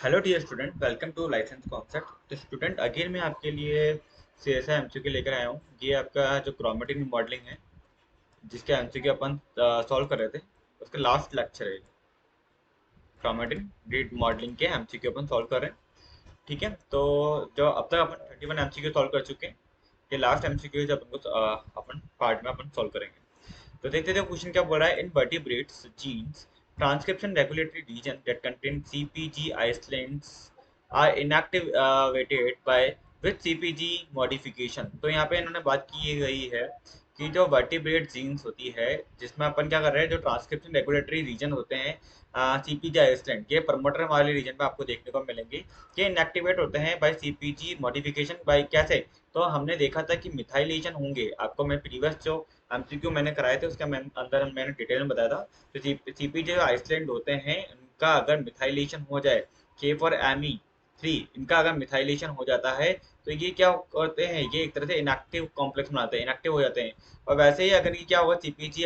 Hello dear student, welcome to licence concept. तो student again मैं आपके लिए CSI एमसीक्यू लेकर आया हूँ। ये आपका जो क्रोमेटिन मॉडलिंग है, जिसके एमसीक्यू अपन सॉल्व कर रहे थे, उसका लास्ट लेक्चर है। क्रोमेटिन ग्रिड मॉडलिंग के एमसीक्यू अपन सॉल्व कर रहे हैं। ठीक है, तो जो अब तक अपन 31 एमसीक्यू सॉल्व कर चुके हैं। ये लास्ट एमसीक्यू जो अपन को अपन पार्ट में अपन सॉल्व करेंगे। तो देखते थे क्वेश्चन क्या बोल रहा है। In vertebrates genes transcription regulatory region that contain CpG islands are inactivated by with CpG modification। तो यहाँ पे इन्होंने बात की गई है कि जो वर्टिब्रेट जीन्स होती है, जिसमें अपन क्या कर रहे हैं, जो ट्रांसक्रिप्शन रेगुलेटरी रीजन होते हैं CpG आइसलैंड के प्रमोटर वाले रीजन में आपको देखने को मिलेंगे कि इनएक्टिवेट होते हैं बाय CpG मॉडिफिकेशन। बाय कैसे? तो हमने देखा था कि मिथाइलेशन होंगे। आपको मैं प्रीवियस जो एमसीक्यू मैंने कराए थे उसके अंदर मैंने डिटेल में बताया था। तो CpG जो आइसलैंड होते हैं, इनका अगर मिथाइलेशन हो जाए, K4Me3, इनका अगर मिथाइलेशन हो जाता है, तो ये क्या करते हैं, ये एक तरह से इनएक्टिव कॉम्प्लेक्स बनाते हैं, इनएक्टिव हो जाते हैं। और वैसे ही अगर ये क्या होगा, CpG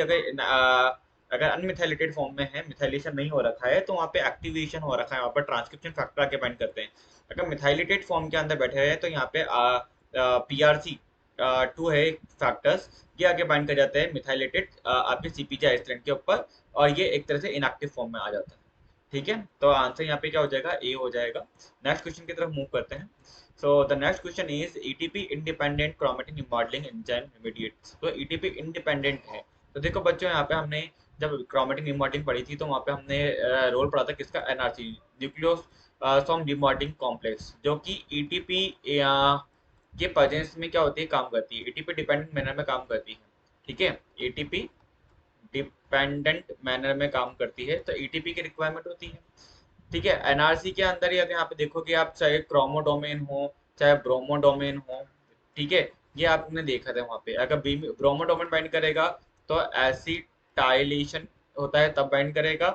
अगर अनमिथाइलेटेड फॉर्म में है, मिथाइलेशन नहीं हो रखा है, तो वहाँ पे एक्टिवेशन हो रखा है, वहाँ पर ट्रांसक्रिप्शन फैक्टर आके बाइंड करते हैं। अगर मिथाइलेटेड फॉर्म के अंदर बैठे हैं, तो यहाँ पे PRC2 है फैक्टर्स, ये आगे बाइंड कर जाते हैं मिथाइलेटेड आपके CpG आइसलैंड के ऊपर, और ये एक तरह से इनएक्टिव फॉर्म में आ जाता है। ठीक है, तो आंसर यहाँ पे क्या हो जाएगा, ए हो जाएगा। नेक्स्ट क्वेश्चन की तरफ मूव करते हैं। So the next question is ETP independent chromatin remodelling enzyme immediate. तो ETP इंडिपेंडेंट है। तो देखो बच्चों, यहाँ पे हमने जब क्रोमेटिन रिमॉडलिंग पढ़ी थी, तो वहाँ पे हमने रोल पढ़ा था किसका, NRC, न्यूक्लियोसोम रिमॉडलिंग कॉम्प्लेक्स, जो कि ETP के प्रेजेंस में क्या होती है, काम करती है, एटीपी डिपेंडेंट मैनर में काम करती है। ठीक है, एटीपी डिपेंडेंट मैनर में काम करती है, तो एटीपी की रिक्वायरमेंट होती है। ठीक है, एनआरसी के अंदर ही अगर यहाँ पे देखोगे आप, चाहे क्रोमोडोमेन हो, चाहे ब्रोमोडोमेन हो, ठीक है, ये आपने देखा था वहाँ पे। अगर ब्रोमोडोमेन बाइंड करेगा तो एसिटाइलेशन होता है, तब बाइंड करेगा।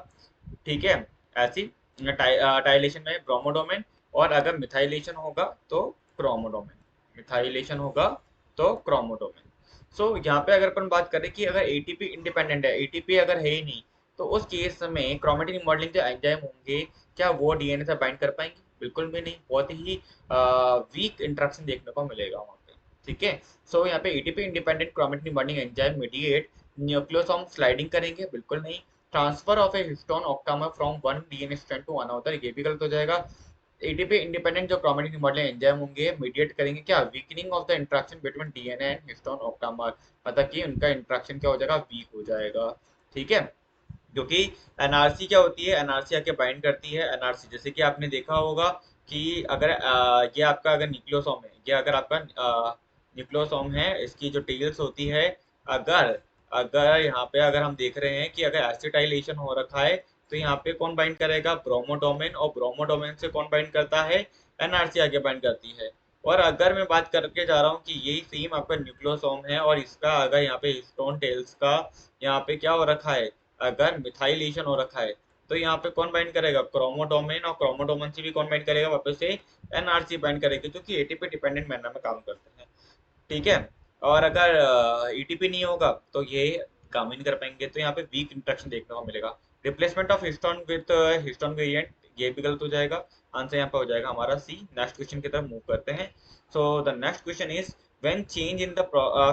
ठीक है, ऐसी टाइलेशन में ब्रोमोडोमेन, और अगर मिथाइलेशन होगा तो क्रोमोडोमेन, मिथाइलेशन होगा तो क्रोमोडोमेन। सो यहाँ पे अगर अपन बात करें कि अगर एटीपी इंडिपेंडेंट है, एटीपी अगर है ही नहीं, तो उस केस में क्रोमेटिन मॉडलिंग जो एंजाइम होंगे, क्या वो डीएनए से बाइंड कर पाएंगे? बिल्कुल भी नहीं, बहुत ही वीक इंटरेक्शन देखने को मिलेगा वहाँ पे। ठीक है, सो यहाँ पे ATP independent chromatin bonding enzyme mediate nucleosome sliding करेंगे? बिल्कुल नहीं। Transfer of a histone octamer from one DNA strand to another, ये भी गलत हो जाएगा। एटीपी इंडिपेंडेंट जो क्रोमेटिन रिमॉडलिंग एंजाइम होंगे, मीडिएट करेंगे क्या, weakening of the interaction between DNA and histone octamer, मतलब कि उनका इंटरेक्शन क्या हो जाएगा, वीक हो जाएगा। ठीक है, क्योंकि एनआरसी क्या होती है, एनआरसी आके बाइंड करती है। एनआरसी जैसे कि आपने देखा होगा कि अगर ये आपका अगर न्यूक्लियोसोम है, ये अगर आपका न्यूक्लियोसोम है, इसकी जो टेल्स होती है, अगर अगर यहाँ पे अगर हम देख रहे हैं कि अगर एसिटाइलेशन हो रखा है, तो यहाँ पे कौन बाइंड करेगा, ब्रोमोडोमेन, और ब्रोमोडोमेन से कौन बाइंड करता है, एनआरसी आगे बाइंड करती है। और अगर मैं बात करके जा रहा हूँ कि यही सेम आपका न्यूक्लियोसोम है, और इसका अगर यहाँ पे हिस्टोन टेल्स का यहाँ पे क्या हो रखा है, अगर मिथाइलेशन हो रखा है, तो यहाँ पे कौन बाइंड करेगा, क्रोमोडोमेन, और क्रोमोडोमेन से भी कौन बाइंड करेगा, वापस से एनआरसी बाइंड करेगी, जो कि एटीपी डिपेंडेंट मैनर में काम करते हैं। ठीक है, और अगर ईटीपी नहीं होगा तो ये काम ही नहीं कर पाएंगे, तो यहाँ पे वीक इंटरेक्शन देखने को मिलेगा। Replacement of histone with histone variant, ये भी गलत हो जाएगा। आंसर यहाँ पे हो जाएगा हमारा सी। नेक्स्ट क्वेश्चन की तरफ मूव करते हैं। So the next question is, when change in the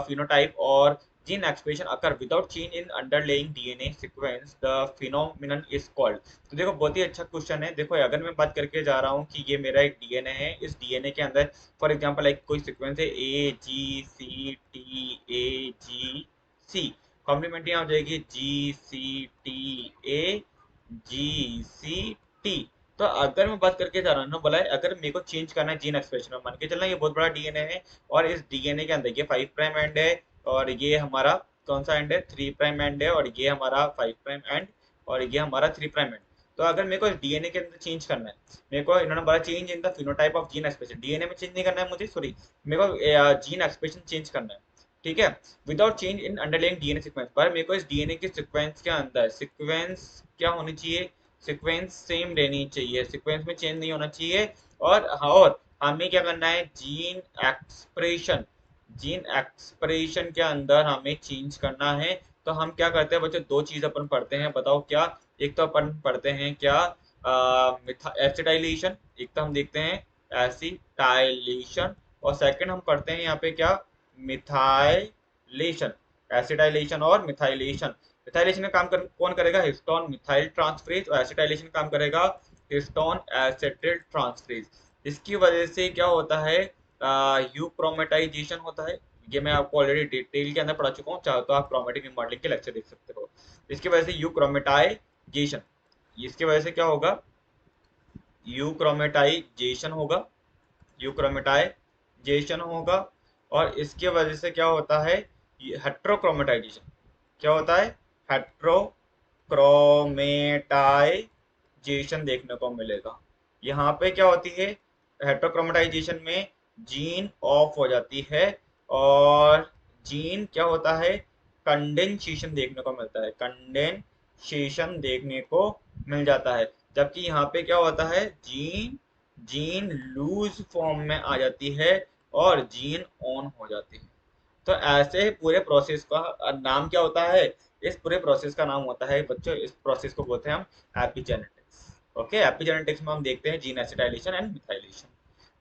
phenotype और gene expression occur without change in underlying DNA sequence, the phenomenon is called। तो देखो बहुत ही अच्छा क्वेश्चन है। देखो अगर मैं बात करके जा रहा हूँ कि ये मेरा एक डीएनए है, इस डीएनए के अंदर फॉर एग्जाम्पल एक कोई सीक्वेंस है AGCTAGC, कॉम्प्लीमेंट यहाँ हो जाएगी GCTAGCT। तो अगर मैं बात करके जा रहा हूँ ना, बोला है अगर मेरे को चेंज करना है जीन एक्सप्रेशन में, मान के चलना ये बहुत बड़ा डीएनए है, और इस डीएनए के अंदर ये 5 प्राइम एंड है, और ये हमारा कौन सा एंड है, 3 प्राइम एंड है, और ये हमारा 5 प्राइम एंड, और ये हमारा 3 प्राइम एंड। तो अगर मेरे को डीएनए के अंदर चेंज करना है, मेरे को इन्होंने बोला change in the phenotype of gene expression, DNA में चेंज नहीं करना है मुझे, सॉरी, मेरे को जीन एक्सप्रेशन चेंज करना है। ठीक है, without change in underlying DNA sequence, पर मेरे को इस डीएनए के सीक्वेंस के अंदर सीक्वेंस क्या होनी चाहिए, सीक्वेंस सेम रहनी चाहिए, सीक्वेंस में चेंज नहीं होना चाहिए। और हमें क्या करना है, जीन एक्सप्रेशन के अंदर हमें चेंज करना है। तो हम क्या करते हैं बच्चों, दो चीज अपन पढ़ते हैं, बताओ क्या। एक तो अपन पढ़ते हैं क्या, एसिटाइलेशन, एक तो हम देखते हैं एसिटाइलेशन, और सेकंड हम पढ़ते हैं यहाँ पे क्या, मिथाइलेशन। एसिटाइलेशन और मिथाइलेशन, मिथाइलेशन का काम कौन करेगा, हिस्टोन मिथाइल ट्रांसफरेज, और एसिटाइलेशन काम करेगा हिस्टोन एसिटिल ट्रांसफरेज। इसकी वजह से क्या होता है, यूक्रोमेटाइजेशन होता है। ये मैं आपको ऑलरेडी डिटेल के अंदर पढ़ा चुका हूँ, चाहे तो आप क्रोमेटिक रिमॉडलिंग के लेक्चर देख सकते हो। इसकी वजह से यूक्रोमेटाइजेशन, इसकी वजह से क्या होगा, यूक्रोमेटाइजेशन होगा, यूक्रोमेटाइजेशन होगा। और इसके वजह से क्या होता है, हेट्रोक्रोमेटाइजेशन, क्या होता है, हेट्रोक्रोमेटाइजेशन देखने को मिलेगा। यहाँ पे क्या होती है, हेट्रोक्रोमेटाइजेशन में जीन ऑफ हो जाती है, और जीन क्या होता है, कंडेंसेशन देखने को मिलता है, कंडेंसेशन देखने को मिल जाता है। जबकि यहाँ पे क्या होता है, जीन जीन लूज फॉर्म में आ जाती है और जीन ऑन हो जाती है। तो ऐसे पूरे प्रोसेस का नाम क्या होता है, इस पूरे प्रोसेस का नाम होता है बच्चों, इस प्रोसेस को बोलते हैं हम एपिजेनेटिक्स। ओके, एपिजेनेटिक्स में हम देखते हैं gene acetylation and methylation.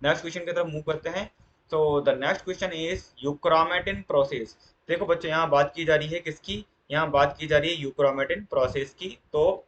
Next question की तरफ मूव करते हैं। तो the next question is euchromatin process. देखो बच्चों, यहाँ बात की जा रही है किसकी, यहाँ बात की जा रही है यूक्रोमेटिन प्रोसेस की। तो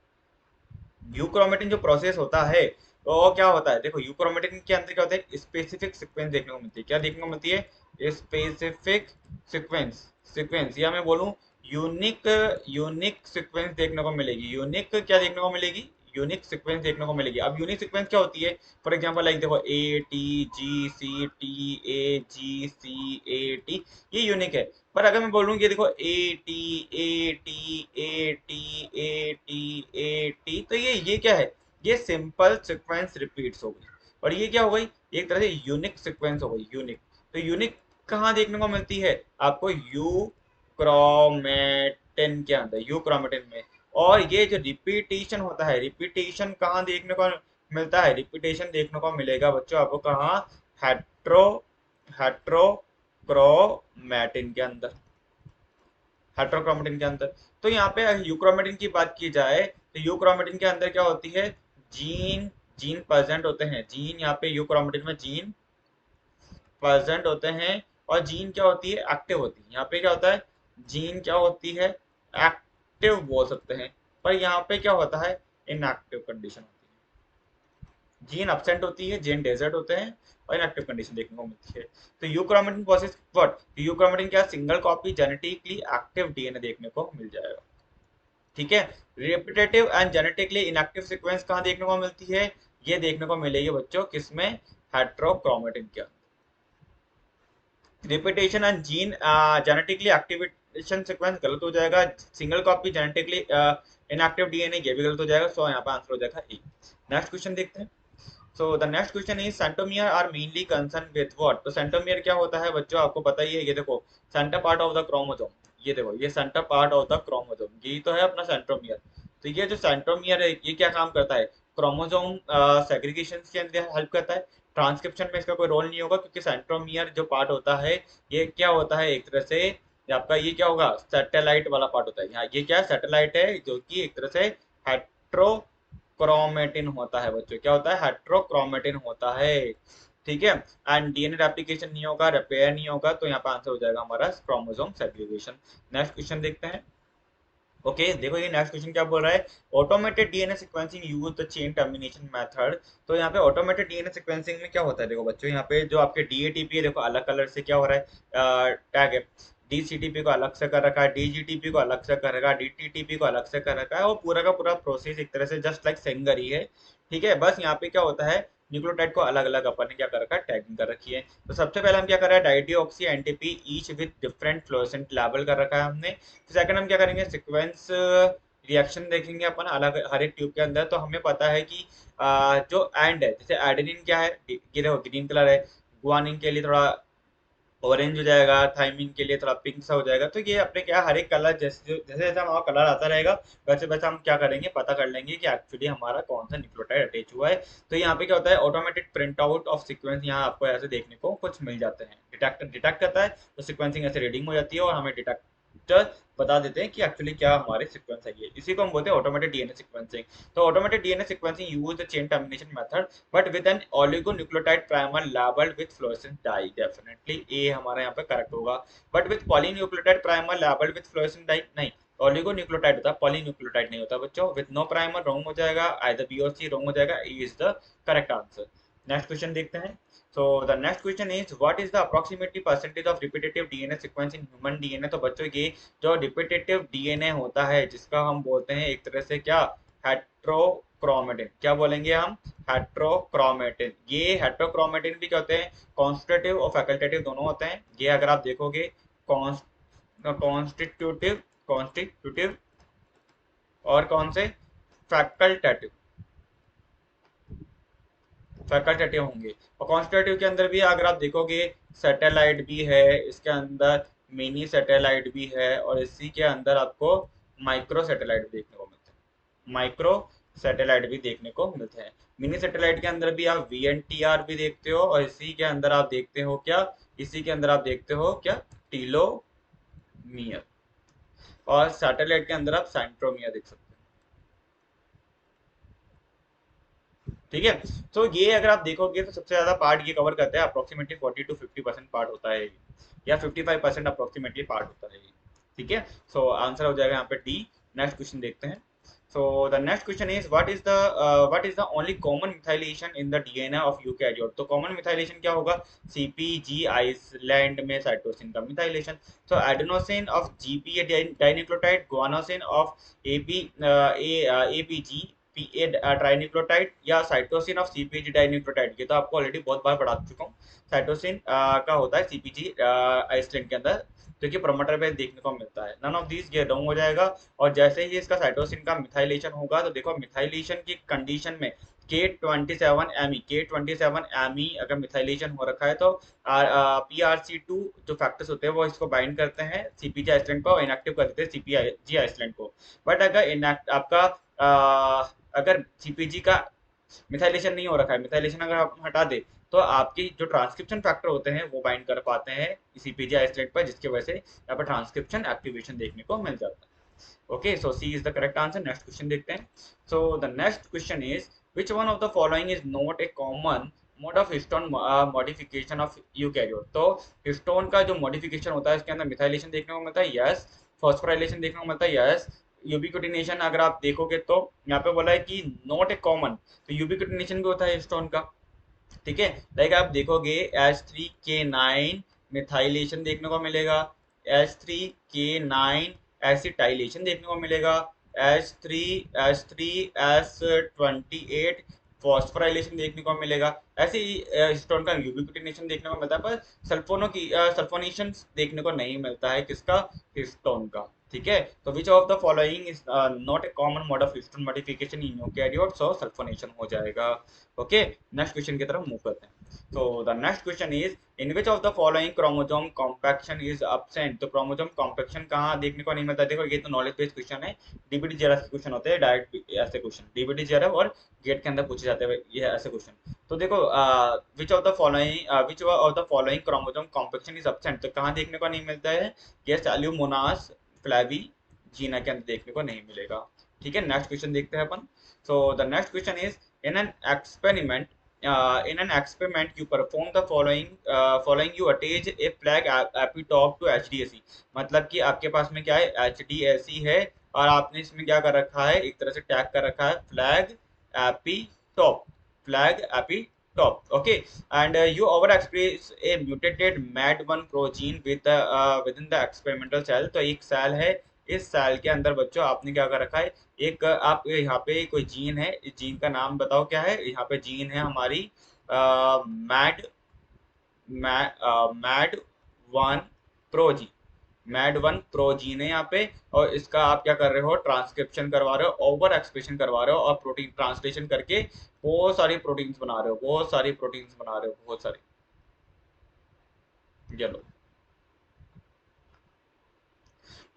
यूक्रोमेटिन जो प्रोसेस होता है तो क्या होता है, देखो यूक्रोमेटिन के अंदर क्या होता है, स्पेसिफिक सीक्वेंस देखने को मिलती है। क्या देखने को मिलती है, स्पेसिफिक सीक्वेंस, सीक्वेंस या मैं बोलूं यूनिक, यूनिक सीक्वेंस देखने को मिलेगी। यूनिक क्या देखने को मिलेगी, यूनिक सीक्वेंस देखने को मिलेगी। अब यूनिक सीक्वेंस क्या होती है, फॉर एग्जांपल लाइक देखो ATGCTAGCAT, ये यूनिक है। पर अगर मैं बोलूँ कि देखो AT तो ये क्या है, ये सिंपल सीक्वेंस रिपीट्स हो गई, और ये क्या हो गई, एक तरह से यूनिक सीक्वेंस हो गई, यूनिक। तो यूनिक कहाँ देखने को मिलती है आपको, यू क्रोमेटिन के अंदर, यू क्रोमेटिन में। और ये जो रिपीटेशन होता है, रिपीटेशन कहाँ देखने को मिलता है, रिपीटेशन देखने को मिलेगा बच्चों आपको कहाँ, हेट्रो हेट्रोक्रोमैटिन के अंदर, हेट्रोक्रोमेटिन के अंदर। तो यहाँ पे यूक्रोमेटिन की बात की जाए तो यूक्रोमेटिन के अंदर क्या होती है, जीन जीन प्रेजेंट होते हैं, जीन यहाँ पे यूक्रोमेटिन में जीन प्रेजेंट होते हैं। और जीन क्या होती है, एक्टिव होती है। यहाँ पे क्या होता है, जीन क्या होती है, एक्टिव बोल सकते हैं। पर यहाँ पे क्या होता है, इनएक्टिव कंडीशन होती है, जीन एब्सेंट होती है, जीन डेजर्ट होते हैं, और इनएक्टिव कंडीशन देखने को मिलती है। तो यूक्रोमेटिन प्रोसेस व्हाट, यूक्रोमेटिन क्या, single copy genetically active DNA देखने को मिल जाएगा। ठीक है, repetitive and genetically inactive sequence कहाँ देखने को मिलती है, ये देखने को मिलेगी बच्चों किसमें, हेट्रोक्रोमेटिन के। Repetition and gene genetically activation sequence गलत हो जाएगा, single copy genetically inactive DNA ये भी गलत हो जाएगा। सो यहाँ पे आंसर हो जाएगा ए। नेक्स्ट क्वेश्चन देखते हैं। So the next question is centromere are mainly concern with what. तो सेंट्रोमियर क्या होता है बच्चों, आपको पता ही है, ये देखो centre part of the chromosome, ये देखो ये centre part of the chromosome, ये तो है अपना सेंट्रोमियर। तो ये जो सेंट्रोमियर है ये क्या काम करता है, क्रोमोसोम सेग्रीगेशन के अंदर हेल्प करता है। ट्रांसक्रिप्शन में इसका कोई रोल नहीं होगा, क्योंकि सेंट्रोमियर जो पार्ट होता है ये क्या होता है, एक तरह से ये आपका ये क्या होगा, सैटेलाइट वाला पार्ट होता है। यहाँ ये क्या सैटेलाइट है, जो कि एक तरह से हेट्रो क्रोमेटिन होता है बच्चों, क्या होता है, हेट्रोक्रोमेटिन होता है। ठीक है, एंड डीएनए रेप्लिकेशन नहीं होगा, रिपेयर नहीं होगा, तो यहाँ पे आंसर हो जाएगा हमारा क्रोमोसोम सेग्रीगेशन। नेक्स्ट क्वेश्चन देखते हैं। ओके देखो ये नेक्स्ट क्वेश्चन क्या बोल रहा है, automated DNA sequencing use the chain termination method. तो यहाँ पे ऑटोमेटेड डीएनए सीक्वेंसिंग में क्या होता है, देखो बच्चों यहाँ पे जो आपके डीएटीपी है, देखो अलग कलर से क्या हो रहा है, टैग है, डीसीटीपी को अलग से कर रखा है, डीजीटीपी को अलग से कर रखा है, डीटीटीपी को अलग से कर रखा है, और पूरा का पूरा प्रोसेस एक तरह से जस्ट लाइक सेंगर ही है। ठीक है, बस यहाँ पे क्या होता है, न्यूक्लियोटाइड को अलग अलग अपन ने क्या कर रखा है, टैगिंग कर रखी है। तो सबसे पहले हम क्या कर रहे हैं, dideoxy NTP each with different fluorescent label कर रखा है हमने। सेकंड हम क्या करेंगे, सीक्वेंस रिएक्शन देखेंगे अपन अलग हर एक ट्यूब के अंदर। तो हमें पता है कि जो एंड है, जैसे एडेनिन क्या है, ये देखो ग्रीन कलर है, गुआनिन के लिए थोड़ा ऑरेंज हो जाएगा, थाइमिन के लिए थोड़ा पिंक सा हो जाएगा। तो ये अपने क्या हर एक कलर जैसे जैसे जैसे हमारा कलर आता रहेगा वैसे वैसे हम क्या करेंगे, पता कर लेंगे कि एक्चुअली हमारा कौन सा न्यूक्लियोटाइड अटैच हुआ है। तो यहाँ पे क्या होता है, automatic print out of sequence यहाँ आपको ऐसे देखने को कुछ मिल जाते हैं, डिटेक्ट करता है, तो सीक्वेंसिंग ऐसे रीडिंग हो जाती है और हमें डिटेक्ट स्ट्रक्चर बता देते हैं कि एक्चुअली क्या हमारे सीक्वेंस है ये। इसी को हम बोलते हैं ऑटोमेटेड डीएनए सीक्वेंसिंग। तो automated DNA sequencing use the chain termination method but with an oligonucleotide primer labelled with fluorescent dye. Definitely A हमारा यहाँ पे करेक्ट होगा। But with polynucleotide primer labelled with fluorescent dye नहीं, oligonucleotide होता है, polynucleotide नहीं होता बच्चों। विद नो प्राइमर रॉन्ग हो जाएगा, आइदर बी और सी रॉन्ग हो जाएगा, A is the correct answer. Next question देखते हैं। So the next question is what is the approximately percentage of repetitive DNA sequence in human DNA? तो बच्चों ये जो repetitive DNA होता है जिसका हम बोलते हैं एक तरह से क्या, हेट्रोक्रोमेटिन। क्या बोलेंगे हम, हेट्रोक्रोमेटिन। ये हेट्रोक्रोमेटिन भी क्या होते हैं, कॉन्स्टिट्यूटिव और फैकल्टेटिव दोनों होते हैं। ये अगर आप देखोगे कॉन्स्टिट्यूटिव कॉन्स्टिट्यूटिव और कौन से, फैकल्टेटिव, फैकल्टेटिव होंगे। और कॉन्स्टिट्यूटिव के अंदर भी अगर आप देखोगे सैटेलाइट भी है, इसके अंदर मिनी सैटेलाइट भी है, और इसी के अंदर आपको माइक्रो सैटेलाइट भी देखने को मिलते हैं, माइक्रो सैटेलाइट भी देखने को मिलते हैं। मिनी सैटेलाइट के अंदर भी आप वीएनटीआर भी देखते हो, और इसी के अंदर आप देखते हो क्या, इसी के अंदर आप देखते हो क्या, टीलोमियर। और सैटेलाइट के अंदर आप सेंट्रोमियर देख सकते हो। ठीक है, तो ये अगर आप देखोगे तो सबसे ज्यादा पार्ट ये कवर करता है, अप्रोक्सीमेटली 40 to 50% पार्ट होता है, या 55% अप्रोक्सीमेटली पार्ट होता है। ठीक है, सो आंसर हो जाएगा यहाँ पे डी। नेक्स्ट क्वेश्चन देखते हैं। So the next question is what is the only common methylation in the DNA of eukaryote? तो common methylation क्या होगा, CpG आइसलैंड में साइटोसिन का methylation। So adenosine of GPA dinucleotide, guanosine of APG PA ट्राइन्यूक्लियोटाइड, या cytosine of CpG dinucleotide. ये तो आपको already बहुत बार पढ़ा चुका हूँ। साइटोसिन का होता है CpG आइसलैंड के अंदर, जो कि प्रोमोटर पे देखने को मिलता है। नन ऑफ दिस ये रॉन्ग हो जाएगा। और जैसे ही इसका साइटोसिन का मिथाइलेशन होगा तो देखो मिथाइलेशन की कंडीशन में K27Me अगर मिथाइलेशन हो रखा है तो PRC2 जो फैक्टर्स होते हैं वो इसको बाइंड करते हैं CpG आइसलैंड को, इनएक्टिव कर देते हैं CpG आइसलैंड को। बट अगर इनएक्ट आपका अगर CpG का मिथाइलेशन नहीं हो रखा है, मिथाइलेशन अगर आप हटा दे तो आपकी जो ट्रांसक्रिप्शन फैक्टर होते हैं वो बाइंड कर पाते हैं CpG आइसोलेट पर, जिसकी वजह से यहाँ पर ट्रांसक्रिप्शन एक्टिवेशन देखने को मिल जाता है। Okay, so C is the correct answer. Next question देखते हैं। So the next question is which one of the following is not a common mode of histone modification of eukaryote? तो histone का जो मॉडिफिकेशन होता है उसके अंदर methylation देखने को मिलता है, यस। फॉस्फोराइलेशन देखने को मिलता है, यस। यूबिक्विटिनेशन अगर आप देखोगे तो यहाँ पे बोला है कि नॉट ए कॉमन, तो यूबिक्विटिनेशन भी होता है हिस्टोन का। ठीक है, लाइक आप देखोगे H3K9 मिथाइलेशन देखने को मिलेगा, H3K9 एसिटाइलेशन देखने को मिलेगा, H3S28 फॉस्फोराइलेशन देखने को मिलेगा। ऐसे ही हिस्टोन का यूबिक्विटिनेशन देखने को मिलता है, पर सल्फोनेशन देखने को नहीं मिलता है किसका, हिस्टोन का। ठीक है, तो which of the following is not a common mode of histone modification in eukaryotes, so sulphonation हो जाएगा। ओके, नेक्स्ट क्वेश्चन की तरफ मूव करते हैं। तो the next question is in which of the following chromosome compaction is absent? तो chromosome compaction कहाँ देखने को नहीं मिलता? देखो ये तो नॉलेज बेस्ड क्वेश्चन है, डीबीटी जेआरएफ के क्वेश्चन होते हैं, डायरेक्ट ऐसे क्वेश्चन डीबीटी जेआरएफ और गेट के अंदर पूछे जाते हैं ये ऐसे क्वेश्चन। तो देखो which of the following chromosome compaction is absent, तो कहाँ देखने को नहीं मिलता है? ये सैल्यूमोनास फ्लैवी जीना के अंदर देखने को नहीं मिलेगा। ठीक है, नेक्स्ट क्वेश्चन देखते हैं अपन। So the next question is in an experiment you perform the following you attach a flag epitope to HDAC। मतलब कि आपके पास में क्या है, HDAC है, और आपने इसमें क्या कर रखा है, एक तरह से टैग कर रखा है flag epitope, flag epitope. Okay, and you over express a mutated MAD1 protein within the experimental cell. तो एक सेल है, इस सेल के अंदर बच्चों आपने क्या कर रखा है, एक आप यहाँ पे कोई जीन है, इस जीन का नाम बताओ क्या है। यहाँ पे जीन है हमारी मैड मैड वन प्रोजीन, मैड 1 प्रोजीन है यहाँ पे, और इसका आप क्या कर रहे हो, ट्रांसक्रिप्शन करवा रहे हो, ओवर एक्सप्रेशन करवा रहे हो, और प्रोटीन ट्रांसलेशन करके बहुत सारी प्रोटीन्स बना रहे हो, बहुत सारी प्रोटीन्स बना रहे हो, बहुत सारी। चलो,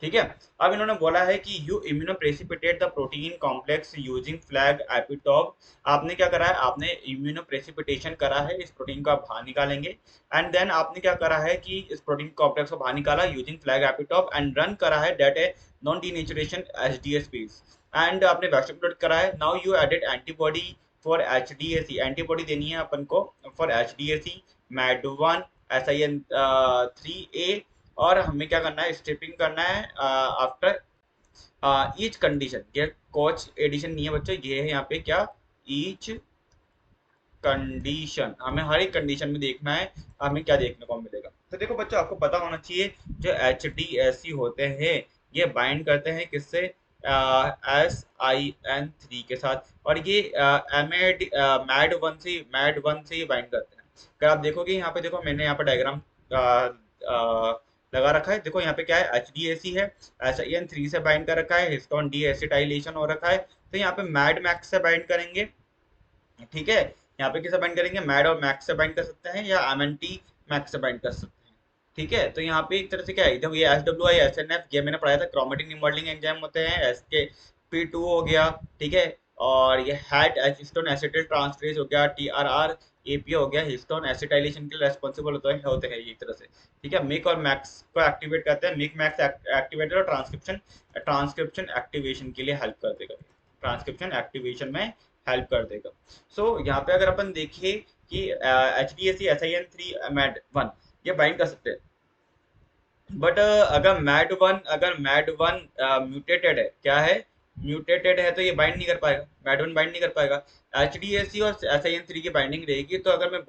ठीक है। अब इन्होंने बोला है कि you immunoprecipitate the protein complex using flag epitope. आपने क्या करा है, आपने इम्यूनोप्रेसिपिटेशन करा है, इस प्रोटीन को आप बाहर निकालेंगे, एंड देन आपने क्या करा है कि इस प्रोटीन कॉम्प्लेक्स को बाहर निकाला using flag epitope and run करा है that a non denaturation HDS base, and आपने वैक्सीन प्रोडक्ट करा है। Now you added antibody for HDAC, antibody देनी है अपन को फॉर एचडीएसी मैड 1 SIN3A, और हमें क्या करना है, स्टेपिंग करना है आफ्टर ईच कंडीशन। ये कोच एडिशन नहीं है बच्चों, ये है यहाँ पे क्या, ईच कंडीशन, हमें हर एक कंडीशन में देखना है हमें क्या देखने को मिलेगा। तो देखो बच्चों, आपको पता होना चाहिए जो HDSC होते हैं ये बाइंड करते हैं किससे, SIN3 के साथ, और ये मैड 1 से ही बाइंड करते हैं। अगर आप देखोगे यहाँ पे, देखो मैंने यहाँ पे डायग्राम लगा रखा है, देखो यहाँ पे क्या है, HDAC है, SIN3 से बाइंड कर रखा है, हिस्टोन डीएसिटाइलेशन हो रखा है, तो यहाँ पे मैड मैक्स से बाइंड करेंगे। ठीक है, यहाँ पे किसे बाइंड करेंगे, मैड और मैक्स से बाइंड कर सकते हैं, या MNT मैक्स से बाइंड कर सकते हैं। ठीक है, तो यहाँ पे एक तरह से क्या है, देखो ये SWI SNF ये मैंने पढ़ाया था, क्रोमेटिन इमोल्डिंग एंजाइम होते हैं, SKP2 हो गया। ठीक है, और ये हैट हिस्टोन एसिटिल ट्रांसफरेज हो गया, TRR APA हो गया, हिस्टोन एसिटाइलेशन के लिए रेस्पॉन्सिबल होते हैं ये एक तरह से। ठीक है, मिक और मैक्स को एक्टिवेट करते हैं, मिक मैक्स एक्टिवेटर, और ट्रांसक्रिप्शन ट्रांसक्रिप्शन एक्टिवेशन के लिए हेल्प कर देगा, ट्रांसक्रिप्शन एक्टिवेशन में हेल्प कर देगा। सो यहाँ पे अगर अपन देखिए कि HDAC SIN3 मैड 1 ये बाइंड कर सकते हैं, बट अगर मैड 1 म्यूटेटेड है, क्या है, म्यूटेटेड है, तो ये बाइंड नहीं कर पाएगा, मैड 1 बाइंड नहीं कर पाएगा। HDAC और SIN3 की बाइंडिंग रहेगी, तो अगर मैं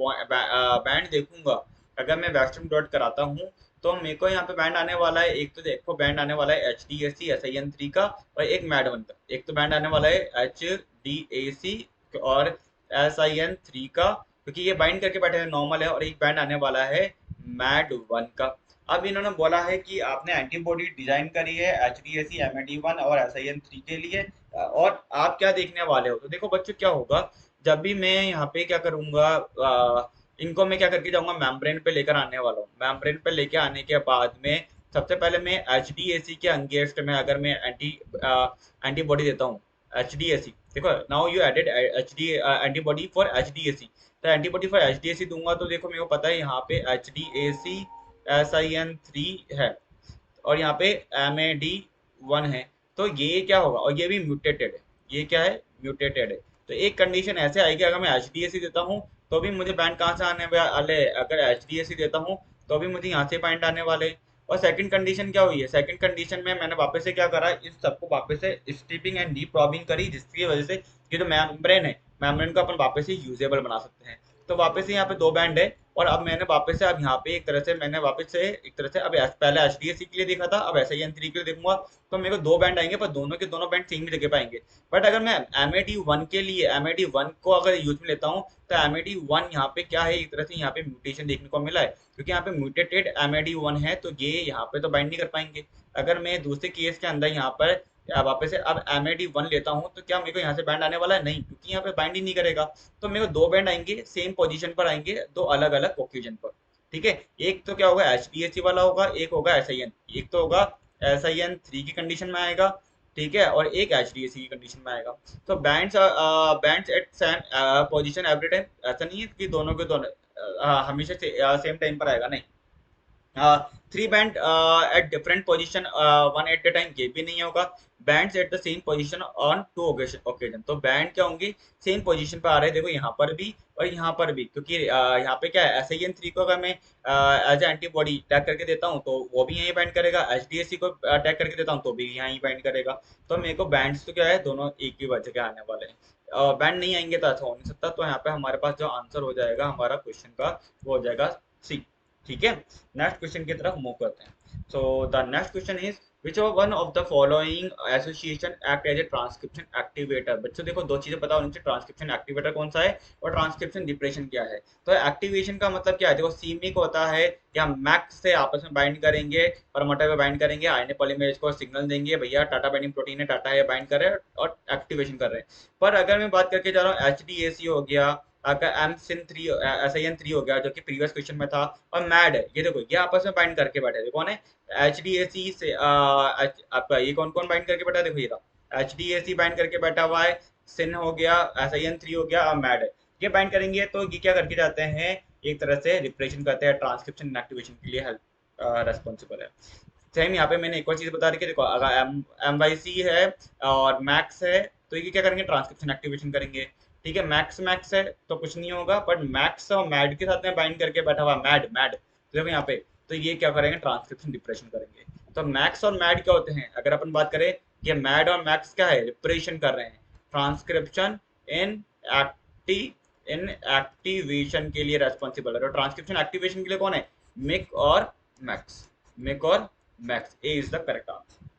बैंड देखूंगा, अगर मैं वैक्सीन डॉट कराता हूँ, तो मेरे को यहाँ पे बैंड आने वाला है, एक तो देखो बैंड आने वाला है HDAC SIN3 का, और एक मैड 1 का, एक तो बैंड आने वाला है HDAC और SIN3 का, क्योंकि ये बाइंड करके बैठे हैं नॉर्मल है, और एक बैंड आने वाला है मैड 1 का। अब इन्होंने बोला है कि आपने एंटीबॉडी डिजाइन करी है HDAC MAD1 और SIN3 के लिए, और आप क्या देखने वाले हो, तो देखो बच्चों क्या होगा, जब भी मैं यहाँ पे क्या करूंगा, इनको मैं क्या करके जाऊंगा, मेम्ब्रेन पे लेकर आने वाला हूँ। मेम्ब्रेन पे लेके आने के बाद में सबसे पहले मैं HDAC के अगेंस्ट में अगर मैं एंटीबॉडी देता हूँ, HDAC देखो, now you added antibody for HDAC, तो एंटीबॉडी फॉर HDAC दूंगा, तो देखो मेरे को पता है यहाँ पे HDAC SIN3 है, और यहाँ पे MAD 1 है, तो ये क्या होगा, और ये भी म्यूटेटेड है, ये क्या है, म्यूटेटेड है। तो एक कंडीशन ऐसे आएगी, अगर मैं HDAC देता हूँ तो भी मुझे बैंड कहाँ से आने वाले, अगर HDAC देता हूँ तो भी मुझे यहाँ से बैंड आने वाले। और सेकंड कंडीशन क्या हुई है, सेकंड कंडीशन में मैंने वापस से क्या करा, इस सबको वापस से स्ट्रिपिंग एंड डीप्रॉबिंग करी, जिसकी वजह से ये जो मेम्ब्रेन है, मेम्ब्रेन को अपन वापस से यूजेबल बना सकते हैं। तो वापस से यहाँ पे 2 बैंड है, और अब मैंने वापस से, अब यहाँ पे एक तरह से मैंने वापस से एक तरह से, अब पहले HDAC के लिए देखा था, अब SIN3 के लिए देखूंगा, तो मेरे को 2 बैंड आएंगे, पर दोनों के दोनों बैंड सेम ही जगह पाएंगे। बट अगर मैं MAD 1 के लिए MAD 1 को अगर यूज में लेता हूँ, तो MAD 1 यहाँ पे क्या है, एक तरह से यहाँ पे म्यूटेशन देखने को मिला है, क्योंकि यहाँ पे म्यूटेटेड MAD 1 है, तो ये यहाँ पे तो बाइंड नहीं कर पाएंगे। अगर मैं दूसरे केस के अंदर यहाँ पर वापस से अब MAD 1 लेता हूँ, तो क्या मेरे को यहाँ से बैंड आने वाला है, नहीं, क्योंकि यहाँ पे बाइंड ही नहीं करेगा। तो मेरे को 2 बैंड आएंगे, सेम पोजीशन पर आएंगे, 2 अलग अलग ओकेजन पर। ठीक है, एक तो क्या होगा, HDAC वाला होगा, एक होगा SIN, एक तो होगा SIN3 की कंडीशन में आएगा, ठीक है, और एक HDAC की कंडीशन में आएगा। तो bands at position every time, ऐसा नहीं है कि दोनों के दोनों हमेशा सेम टाइम पर आएगा, नहीं। 3 band at different position 1 at the time, ये भी नहीं होगा। Bands at the same position on 2 occasion, तो बैंड क्या होंगे, सेम पोजीशन पे आ रहे हैं, देखो यहाँ पर भी और यहाँ पर भी, क्योंकि यहाँ पे क्या है, SIN3 को अगर मैं एज एंटीबॉडी टैग करके देता हूँ तो वो भी यहीं बाइंड करेगा, HDAC को टैग करके देता हूँ तो भी यहाँ ही बाइंड करेगा। तो मेरे को बैंड्स तो क्या है, दोनों एक ही वजह के आने वाले हैं, बैंड नहीं आएंगे तो ऐसा हो नहीं सकता। तो यहाँ पे हमारे पास जो आंसर हो जाएगा हमारा क्वेश्चन का, वो हो जाएगा सी। ठीक है, नेक्स्ट क्वेश्चन की तरफ मूव करते हैं। So the next question is which one of the following association act as a transcription activator. बच्चों देखो, 2 चीजें पता होनी चाहिए, ट्रांसक्रिप्शन एक्टिवेटर कौन सा है और ट्रांसक्रिप्शन डिप्रेशन क्या है। तो एक्टिवेशन का मतलब क्या है, देखो सीमिक होता है या मैक्स से आपस में बाइंड करेंगे, प्रमोटर पे बाइंड करेंगे, आरएनए पॉलीमरेज को सिग्नल देंगे, भैया टाटा बाइंडिंग प्रोटीन है, टाटा है, बाइंड कर रहे हैं और एक्टिवेशन कर रहे हैं। पर अगर मैं बात करके जा रहा हूँ HDAC हो गया आपका M Sin 3 S I N 3 हो गया जो कि प्रीवियस क्वेश्चन में था, और मैड है, ये देखो ये आपस में बाइंड करके बैठे थे, कौन है, एच डी ए सी से आपका ये कौन कौन बाइंड करके बैठा है, देखो ये रहा H D A C bind करके बैठा हुआ है, सिन हो गया, एस आई एन 3 हो गया, और मैड है, ये बाइंड करेंगे तो ये क्या करके जाते हैं, एक तरह से रिप्रेजेंट करते हैं, ट्रांसक्रिप्शन इनएक्टिवेशन के लिए हेल्प रेस्पॉन्सिबल है। सेम यहाँ पे मैंने एक और चीज बता दी कि देखो अगर एम वाई सी है और मैक्स है तो ये क्या करेंगे, ट्रांसक्रिप्शन एक्टिवेशन करेंगे। ठीक है, मैक्स मैक्स है तो कुछ नहीं होगा, बट मैक्स और मैड के साथ में बाइंड करके बैठा हुआ मैड मैड, तो देखो यहाँ पे, तो ये क्या करेंगे, ट्रांसक्रिप्शन डिप्रेशन करेंगे। तो मैक्स और मैड क्या होते हैं, अगर अपन बात करें, ये मैड और मैक्स क्या है, रिप्रेशन कर रहे हैं, ट्रांसक्रिप्शन इन इन एक्टिवेशन के लिए रेस्पॉन्सिबल है, तो ट्रांसक्रिप्शन एक्टिवेशन के लिए कौन है, मिक और मैक्स, मिक और Max, A is the correct answer.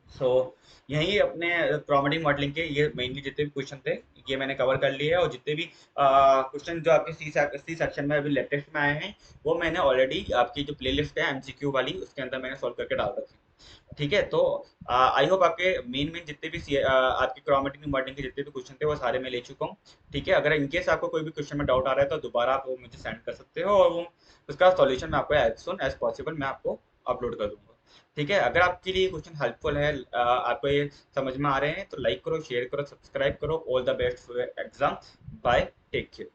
So यही अपने क्रोमेटिक मॉडलिंग के ये मेनली जितने भी क्वेश्चन थे ये मैंने कवर कर लिए हैं, और जितने भी क्वेश्चन जो आपके सी सेक्शन में अभी लेटेस्ट में आए हैं वो मैंने ऑलरेडी आपकी जो प्लेलिस्ट है एमसीक्यू वाली उसके अंदर मैंने सॉल्व करके डाल रखी है। ठीक है, तो आई होप आपके मेन मेन जितने भी आपके क्रोमेटिक मॉडलिंग के जितने भी क्वेश्चन थे वो सारे मैं ले चुका हूँ। ठीक है, अगर इनकेस आपको कोई भी क्वेश्चन में डाउट आ रहा है तो दोबारा आप वो मुझे सेंड कर सकते हो, और वो उसका सॉल्यूशन मैं आपको एज सुन एज पॉसिबल मैं आपको अपलोड कर दूंगा। ठीक है, अगर आपके लिए क्वेश्चन हेल्पफुल है, आपको ये समझ में आ रहे हैं तो लाइक करो, शेयर करो, सब्सक्राइब करो। All the best for exam, bye, take care.